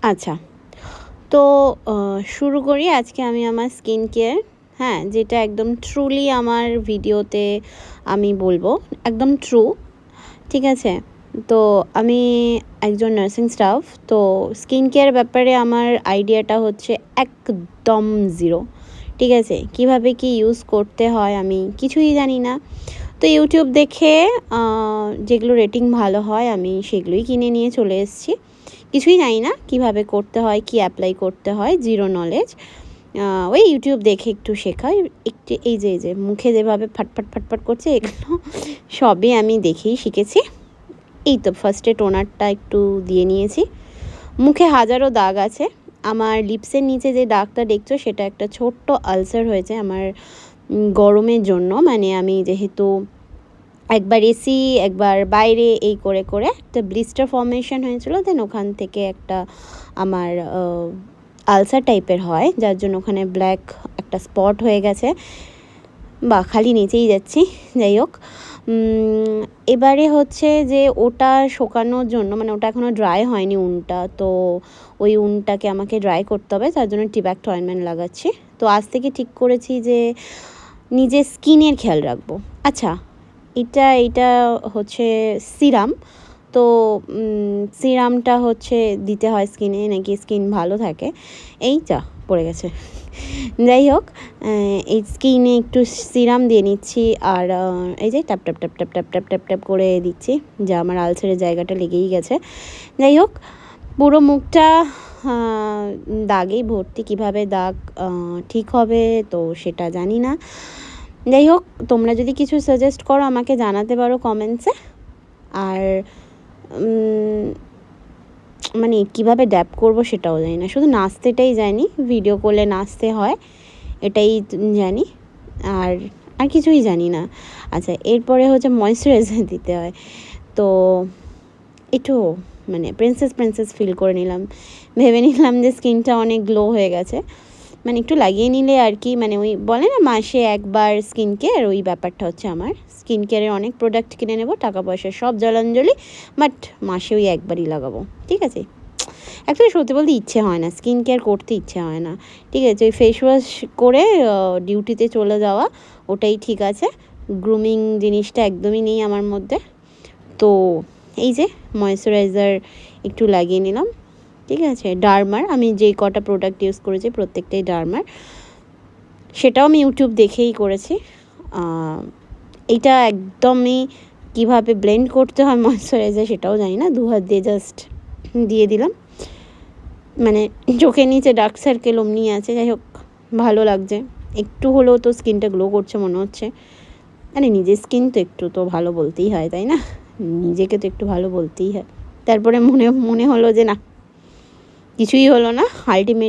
আচ্ছা, তো শুরু করি আজকে আমি আমার স্কিন কেয়ার। হ্যাঁ, যেটা একদম ট্রুলি আমার ভিডিওতে আমি বলবো, একদম ট্রু। ঠিক আছে? তো আমি একজন নার্সিং স্টাফ। তো স্কিন কেয়ার ব্যাপারে আমার আইডিয়াটা হচ্ছে একদম জিরো। ঠিক আছে? কিভাবে কি ইউজ করতে হয় আমি কিছুই জানি না। তো ইউটিউব দেখে যেগুলো রেটিং ভালো হয় আমি সেগুলোই কিনে নিয়ে চলে এসেছি। কিছুই জানি না কীভাবে করতে হয়, কি অ্যাপ্লাই করতে হয়, জিরো নলেজ। ওই ইউটিউব দেখে একটু শেখা। একটু এই যে মুখে যেভাবে ফাটফাট করছে, এগুলো সবই আমি দেখেই শিখেছি। এই তো ফার্স্টে টোনারটা একটু দিয়ে নিয়েছি। মুখে হাজারো দাগ আছে। আমার লিপসের নিচে যে দাগটা দেখছো সেটা একটা ছোট্ট আলসার হয়েছে আমার গরমের জন্য। মানে আমি যেহেতু একবার এসি একবার বাইরে এই করে করে একটা ব্লিস্টার ফর্মেশন হয়েছিল, দেন ওখান থেকে একটা আমার আলসার টাইপের হয়, যার জন্য ওখানে ব্ল্যাক একটা স্পট হয়ে গেছে। বা খালি নিচেই যাচ্ছি, যাই হোক। এবারে হচ্ছে যে ওটা শোকানোর জন্য, মানে ওটা এখনও ড্রাই হয়নি উনটা, তো ওই উনটাকে আমাকে ড্রাই করতে হবে, তার জন্য টিব্যাক্ট অয়েনমেন্ট লাগাচ্ছি। তো আজ থেকে ঠিক করেছি যে নিজের স্কিনের খেয়াল রাখবো। আচ্ছা, এটা হচ্ছে সিরাম। তো সিরামটা হচ্ছে দিতে হয় স্কিনে, নাকি স্কিন ভালো থাকে। এইটা পড়ে গেছে। যাই হোক, এই স্কিনে একটু সিরাম দিয়ে নিচ্ছি, আর এই যে tap tap tap tap tap tap tap tap করে দিচ্ছি, যা আমার আলসারের জায়গাটা লেগেই গেছে। যাই হোক, পুরো মুখটা দাগেই ভর্তি। কীভাবে দাগ ঠিক হবে তো সেটা জানি না। যাই হোক, তোমরা যদি কিছু সাজেস্ট করো আমাকে জানাতে পারো কমেন্টসে। আর মানে কীভাবে ড্যাব করবো সেটাও জানি না, শুধু নাচতেটাই জানি, ভিডিও করলে নাচতে হয় এটাই জানি, আর আর কিছুই জানি না। আচ্ছা, এরপরে হচ্ছে ময়েশ্চারাইজার দিতে হয়। তো একটু মানে প্রিন্সেস ফিল করে নিলাম, ভেবে নিলাম যে স্কিনটা অনেক গ্লো হয়ে গেছে, মানে একটু লাগিয়ে নিলে আর কি, মানে ওই বলে না মাসে একবার স্কিন কেয়ার, ওই ব্যাপারটা হচ্ছে আমার। স্কিন কেয়ারের অনেক প্রোডাক্ট কিনে নেব, টাকা পয়সা সব জলাঞ্জলি, বাট মাসে ওই একবারই লাগাবো। ঠিক আছে? অ্যাকচুয়ালি সত্যি বলতে ইচ্ছে হয় না, স্কিন কেয়ার করতে ইচ্ছে হয় না। ঠিক আছে, ওই ফেস ওয়াশ করে ডিউটিতে চলে যাওয়া ওটাই ঠিক আছে। গ্রুমিং জিনিসটা একদমই নেই আমার মধ্যে। তো এই যে ময়েশ্চারাইজার একটু লাগিয়ে নিলাম। ঠিক আছে, ডার্মার, আমি যে কটা প্রোডাক্ট ইউজ করেছি প্রত্যেকটাই ডার্মার, সেটাও আমি ইউটিউব দেখেই করেছি। এইটা একদমই কীভাবে ব্লেন্ড করতে হয় ময়েশ্চারাইজার সেটাও জানি না, 2 হাত দিয়ে জাস্ট দিয়ে দিলাম। মানে চোখের নিচে ডার্ক সার্কেল অমনি আছে। যাই হোক, ভালো লাগছে, একটু হলেও তো স্কিনটা গ্লো করছে মনে হচ্ছে। মানে নিজের স্কিন তো একটু তো ভালো বলতেই হয়, তাই না? নিজেকে তো একটু ভালো বলতেই হয়। তারপরে মনে হলো যে না, কিছুই হলো না, আলটিমেট